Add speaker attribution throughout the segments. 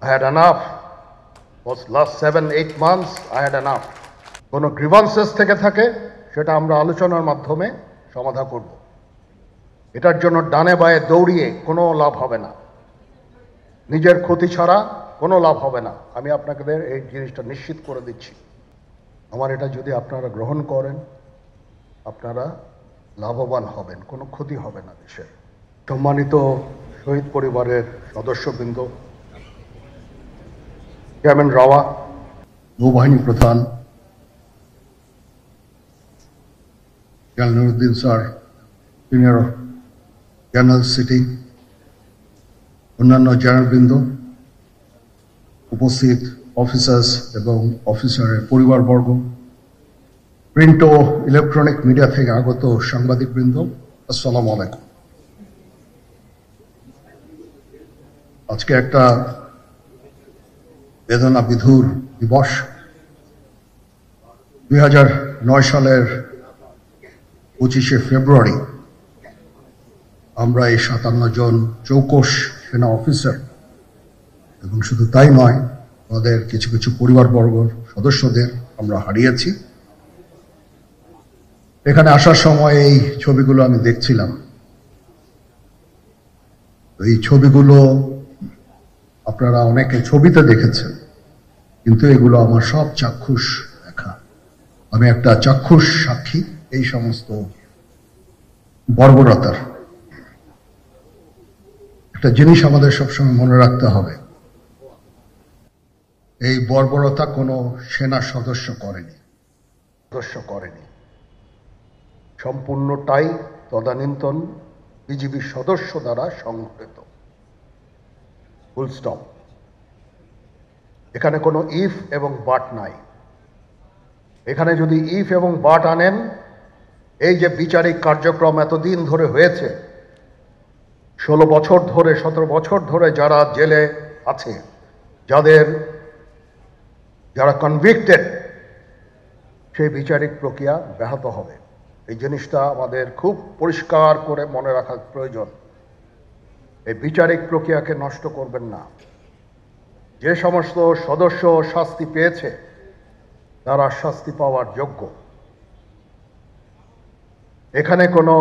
Speaker 1: I had enough. For last 7-8 months, I had enough. কোনো grievances থেকে থাকে সেটা আমরা আলোচনার মাধ্যমে সমাধান করব। এটার জন্য ডানে বায়ে দৌড়িয়ে কোনো লাভ হবে না, নিজের ক্ষতি ছাড়া কোনো লাভ হবে না। আমি আপনাদের এই জিনিসটা নিশ্চিত করে দিচ্ছি। আমার এটা যদি আপনারা গ্রহণ করেন, আপনারা লাভবান হবেন, কোনো ক্ষতি হবে না দেশের। সম্মানিত শহীদ পরিবারের সদস্যবৃন্দ, চেয়ারম্যান রাওয়া, নৌবাহিনী প্রধান general Nuruddin sir, senior general sitting, অন্যান্য জেনারেলবৃন্দ, উপস্থিত অফিসার্স এবং অফিসারের পরিবারবর্গ, প্রিন্ট ও ইলেকট্রনিক মিডিয়া থেকে আগত সাংবাদিকবৃন্দ, আসসালামু আলাইকুম। আজকে একটা বেদনা বিধুর দিবস। 2009 সালের 25শে ফেব্রুয়ারি আমরা এই 57 জন চৌকস সেনা অফিসার এবং শুধু তাই নয়, আমাদের কিছু কিছু পরিবারবর্গ সদস্যদের আমরা হারিয়েছি। এখানে আসার সময় এই ছবিগুলো আমি দেখছিলাম। এই ছবিগুলো আপনারা অনেকে ছবিতে দেখেছেন, কিন্তু এগুলো আমার সব চাক্ষুষ দেখা। আমি একটা চাক্ষুষ সাক্ষী এই সমস্ত বর্বরতার। একটা জিনিস আমাদের সবসময় মনে রাখতে হবে, এই বর্বরতা কোনো সেনা সদস্য করেনি, সম্পূর্ণটাই তদানীন্তন বিজিবি সদস্য দ্বারা সংঘটিত। Full stop. এখানে কোনো ইফ এবং বাট নাই। এখানে যদি ইফ এবং বাট আনেন, এই যে বিচারিক কার্যক্রম এতদিন ধরে হয়েছে, 16 বছর ধরে 17 বছর ধরে যারা জেলে আছে, যারা কনভিক্টেড, সেই বিচারিক প্রক্রিয়া ব্যাহত হবে। এই জিনিসটা আমাদের খুব পরিষ্কার করে মনে রাখা প্রয়োজন। এই বিচারিক প্রক্রিয়াকে নষ্ট করবেন না। যে সমস্ত সদস্য শাস্তি পেয়েছে তারা শাস্তি পাওয়ার যোগ্য। এখানে কোনো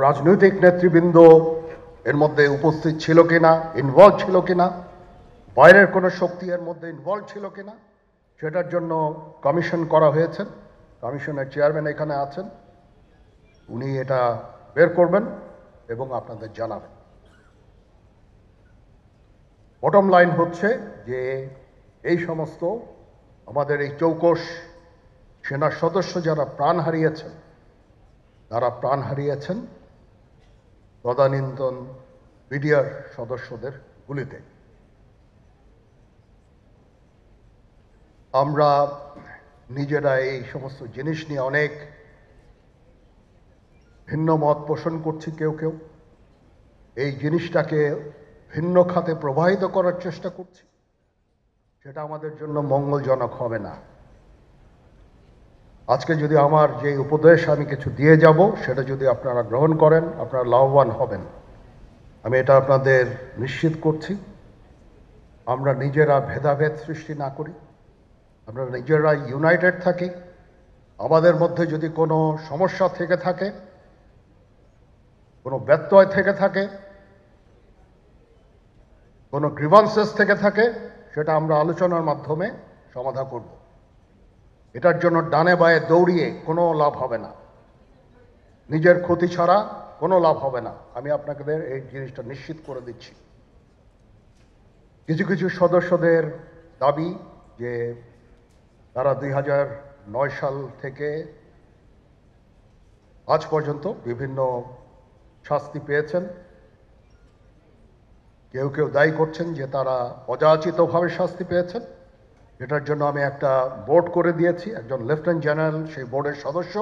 Speaker 1: রাজনৈতিক নেতৃবৃন্দ এর মধ্যে উপস্থিত ছিল কিনা, ইনভলভ ছিল কিনা, বাইরের কোনো শক্তি এর মধ্যে ইনভলভ ছিল কিনা, সেটার জন্য কমিশন করা হয়েছে। কমিশনের চেয়ারম্যান এখানে আছেন, উনি এটা বের করবেন এবং আপনাদের জানাবেন। বটম লাইন হচ্ছে যে এই সমস্ত আমাদের এই চৌকস সেনা সদস্য যারা প্রাণ হারিয়েছেন, তারা প্রাণ হারিয়েছেন তদানীন্তন বিডিআর সদস্যদের গুলিতে। আমরা নিজেরা এই সমস্ত জিনিস নিয়ে অনেক ভিন্ন মত পোষণ করছি। কেউ কেউ এই জিনিসটাকে ভিন্ন খাতে প্রবাহিত করার চেষ্টা করছি। সেটা আমাদের জন্য মঙ্গলজনক হবে না। আজকে যদি আমার যে উপদেশ আমি কিছু দিয়ে যাব, সেটা যদি আপনারা গ্রহণ করেন, আপনারা লাভবান হবেন। আমি এটা আপনাদের নিশ্চিত করছি। আমরা নিজেরা ভেদাভেদ সৃষ্টি না করি, আমরা নিজেরা ইউনাইটেড থাকি। আমাদের মধ্যে যদি কোনো সমস্যা থেকে থাকে, কোনো ব্যত্যয় থেকে থাকে, কোনো গ্রিভান্সেস থেকে থাকে, সেটা আমরা আলোচনার মাধ্যমে সমাধান করব। এটার জন্য ডানে বায়ে দৌড়িয়ে কোনো লাভ হবে না, নিজের ক্ষতি ছাড়া কোনো লাভ হবে না। আমি আপনাদের এই জিনিসটা নিশ্চিত করে দিচ্ছি। কিছু কিছু সদস্যদের দাবি যে তারা 2009 সাল থেকে আজ পর্যন্ত বিভিন্ন শাস্তি পেয়েছেন। কেউ কেউ দায়ী করছেন যে তারা অযাচিতভাবে শাস্তি পেয়েছেন। এটার জন্য আমি একটা বোর্ড করে দিয়েছি, একজন লেফটেন্যান্ট জেনারেল সেই বোর্ডের সদস্য।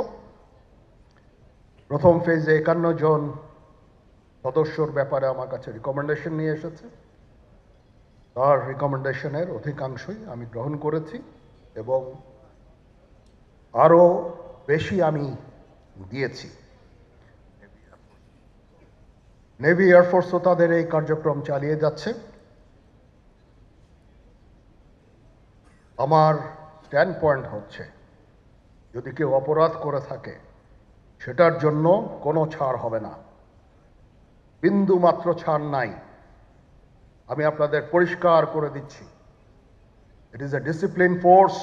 Speaker 1: প্রথম ফেজে 51 জন সদস্যর ব্যাপারে আমার কাছে রিকমেন্ডেশন নিয়ে এসেছে। তার রিকমেন্ডেশনের অধিকাংশই আমি গ্রহণ করেছি এবং আরও বেশি আমি দিয়েছি। নেভি এয়ারফোর্সও তাদের এই কার্যক্রম চালিয়ে যাচ্ছে। আমার স্ট্যান্ড পয়েন্ট হচ্ছে, যদি কেউ অপরাধ করে থাকে সেটার জন্য কোনো ছাড় হবে না, বিন্দু মাত্র ছাড় নাই। আমি আপনাদের পরিষ্কার করে দিচ্ছি, it is a discipline force.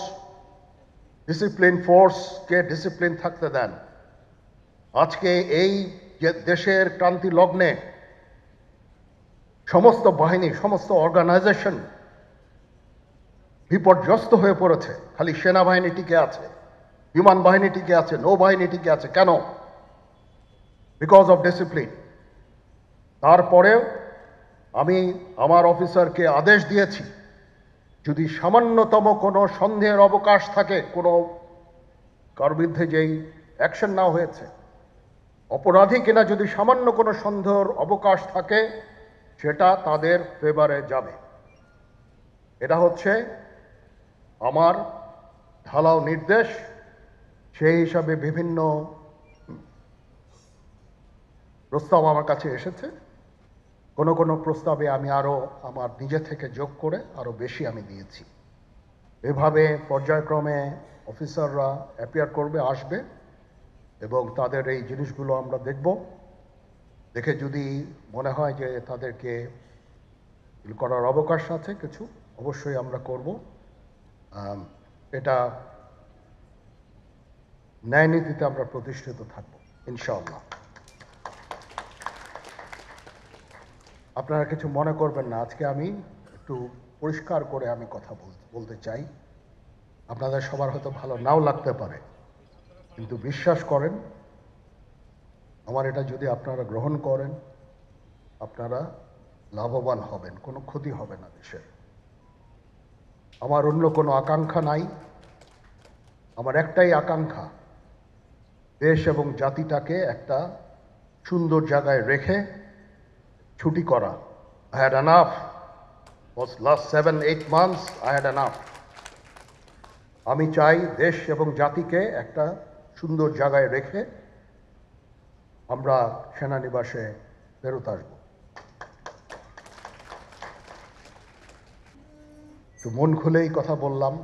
Speaker 1: Discipline ফোর্সকে ডিসিপ্লিন থাকতে দেন। আজকে এই যে দেশের ক্রান্তি লগ্নে সমস্ত বাহিনী, সমস্ত অর্গানাইজেশন বিপর্যস্ত হয়ে পড়েছে। খালি সেনাবাহিনী টিকে আছে, বিমান বাহিনী টিকে আছে, নৌবাহিনী টিকে আছে। কেন? Because of discipline. তারপরেও আমি আমার অফিসারকে আদেশ দিয়েছি, যদি সামান্যতম কোনো সন্দেহের অবকাশ থাকে, কোনো কার বিরুদ্ধে যেই অ্যাকশন নেওয়া হয়েছে, অপরাধী কিনা যদি সামান্য কোনো সন্দেহের অবকাশ থাকে, সেটা তাদের ফেভারে যাবে। এটা হচ্ছে আমার ঢালাও নির্দেশ। সেই হিসাবে বিভিন্ন প্রস্তাব আমার কাছে এসেছে। কোনো কোনো প্রস্তাবে আমি আরও আমার নিজে থেকে যোগ করে আরও বেশি আমি দিয়েছি। এভাবে পর্যায়ক্রমে অফিসাররা অ্যাপিয়ার করবে, আসবে, এবং তাদের এই জিনিসগুলো আমরা দেখব। দেখে যদি মনে হয় যে তাদেরকে করার অবকাশ আছে কিছু, অবশ্যই আমরা করব। এটা ন্যায় নীতিতে আমরা প্রতিষ্ঠিত থাকব ইনশাআল্লাহ। আপনারা কিছু মনে করবেন না, আজকে আমি একটু পরিষ্কার করে আমি কথা বলতে চাই। আপনাদের সবার হয়তো ভালো নাও লাগতে পারে, কিন্তু বিশ্বাস করেন, আমার এটা যদি আপনারা গ্রহণ করেন, আপনারা লাভবান হবেন, কোনো ক্ষতি হবে না দেশের। আমার অন্য কোনো আকাঙ্ক্ষা নাই। আমার একটাই আকাঙ্ক্ষা, দেশ এবং জাতিটাকে একটা সুন্দর জায়গায় রেখে ছুটি করা। I had enough. Was last 7-8 months I had enough. আমি চাই দেশ এবং জাতিকে একটা সুন্দর জায়গায় রেখে আমরা সেনানিবাসে ফেরত আসব। তো মন খুলেই কথা বললাম।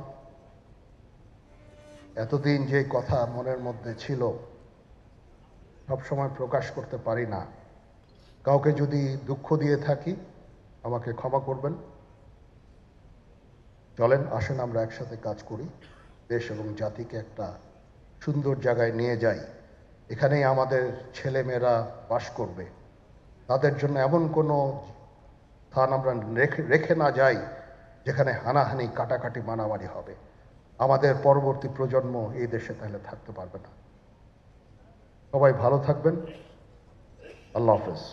Speaker 1: এতদিন যে কথা মনের মধ্যে ছিল সবসময় প্রকাশ করতে পারি না। কাউকে যদি দুঃখ দিয়ে থাকি আমাকে ক্ষমা করবেন। চলেন, আসেন আমরা একসাথে কাজ করি, দেশ এবং জাতিকে একটা সুন্দর জায়গায় নিয়ে যাই। এখানেই আমাদের ছেলেমেয়েরা বাস করবে। তাদের জন্য এমন কোনো স্থান আমরা রেখে না যাই যেখানে হানাহানি, কাটাকাটি, মারামারি হবে। আমাদের পরবর্তী প্রজন্ম এই দেশে তাহলে থাকতে পারবে না। সবাই ভালো থাকবেন। আল্লাহ হাফেজ।